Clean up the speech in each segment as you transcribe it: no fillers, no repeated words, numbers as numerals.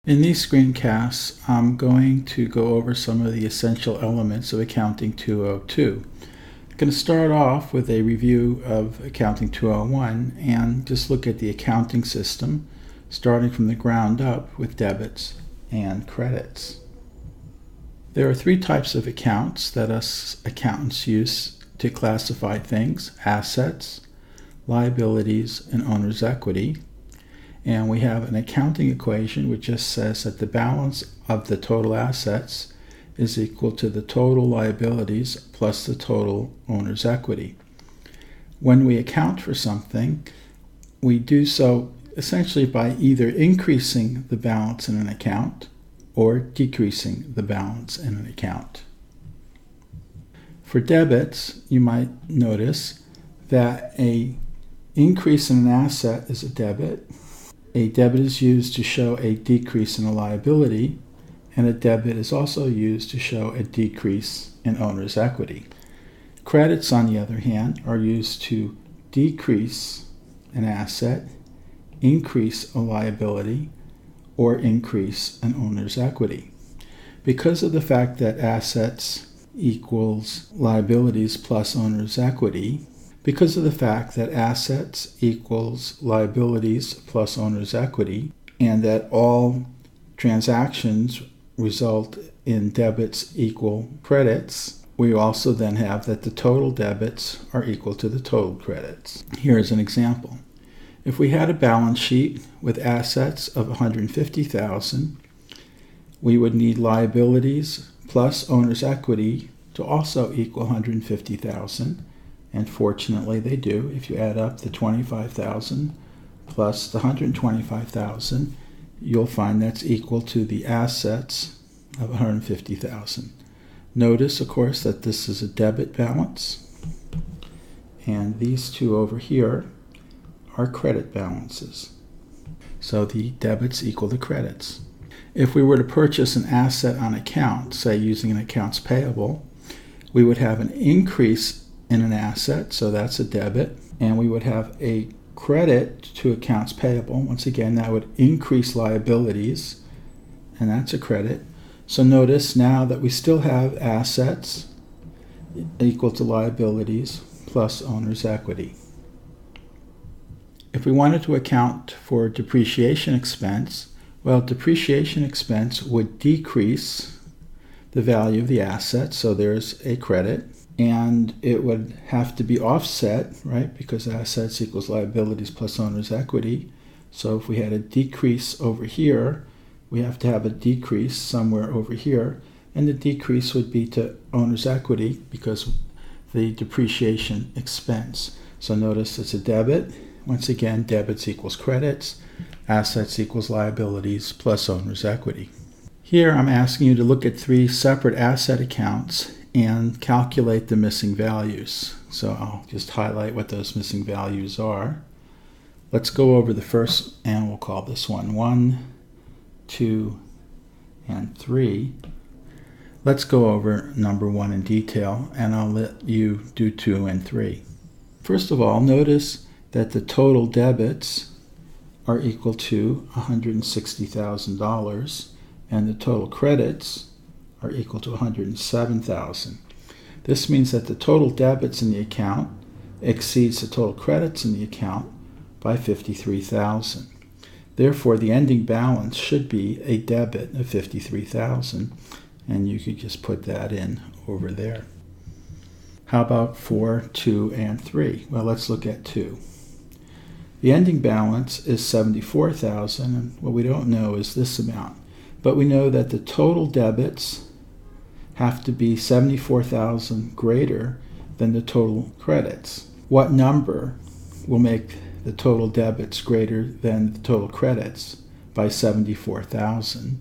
In these screencasts, I'm going to go over some of the essential elements of Accounting 202. I'm going to start off with a review of Accounting 201 and just look at the accounting system, starting from the ground up with debits and credits. There are three types of accounts that us accountants use to classify things: assets, liabilities, and owner's equity. And we have an accounting equation which just says that the balance of the total assets is equal to the total liabilities plus the total owner's equity. When we account for something, we do so essentially by either increasing the balance in an account or decreasing the balance in an account. For debits, you might notice that an increase in an asset is a debit. A debit is used to show a decrease in a liability, and a debit is also used to show a decrease in owner's equity. Credits, on the other hand, are used to decrease an asset, increase a liability, or increase an owner's equity. Because of the fact that assets equals liabilities plus owner's equity, because of the fact that assets equals liabilities plus owner's equity, and that all transactions result in debits equal credits, we also then have that the total debits are equal to the total credits. Here's an example. If we had a balance sheet with assets of $150,000, we would need liabilities plus owner's equity to also equal $150,000. And fortunately they do. If you add up the $25,000 plus the $125,000, you'll find that's equal to the assets of $150,000. Notice, of course, that this is a debit balance, and these two over here are credit balances. So the debits equal the credits. If we were to purchase an asset on account, say using an accounts payable, we would have an increase in an asset, so that's a debit, and we would have a credit to accounts payable. Once again, that would increase liabilities, and that's a credit. So notice now that we still have assets equal to liabilities plus owner's equity. If we wanted to account for depreciation expense, well, depreciation expense would decrease the value of the asset, so there's a credit. And it would have to be offset, right, because assets equals liabilities plus owner's equity. So if we had a decrease over here, we have to have a decrease somewhere over here, and the decrease would be to owner's equity because the depreciation expense. So notice it's a debit. Once again, debits equals credits, assets equals liabilities plus owner's equity. Here I'm asking you to look at three separate asset accounts and calculate the missing values. So I'll just highlight what those missing values are. Let's go over the first, and we'll call this one 1, 2, and 3. Let's go over number 1 in detail, and I'll let you do 2 and 3. First of all, notice that the total debits are equal to $160,000, and the total credits are equal to $107,000. This means that the total debits in the account exceeds the total credits in the account by $53,000. Therefore, the ending balance should be a debit of $53,000, and you could just put that in over there. How about 4, 2, and 3? Well, let's look at 2. The ending balance is $74,000, and what we don't know is this amount. But we know that the total debits have to be $74,000 greater than the total credits. What number will make the total debits greater than the total credits by $74,000,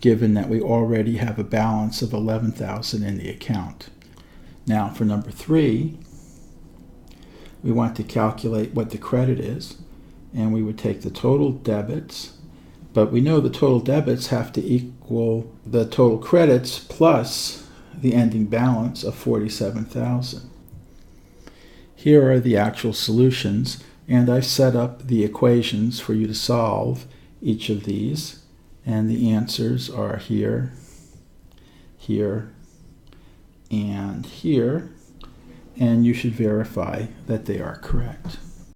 given that we already have a balance of $11,000 in the account? Now for number 3, we want to calculate what the credit is, and we would take the total debits, but we know the total debits have to equal the total credits plus the ending balance of $47,000. Here are the actual solutions, and I've set up the equations for you to solve each of these. And the answers are here, here, and here. And you should verify that they are correct.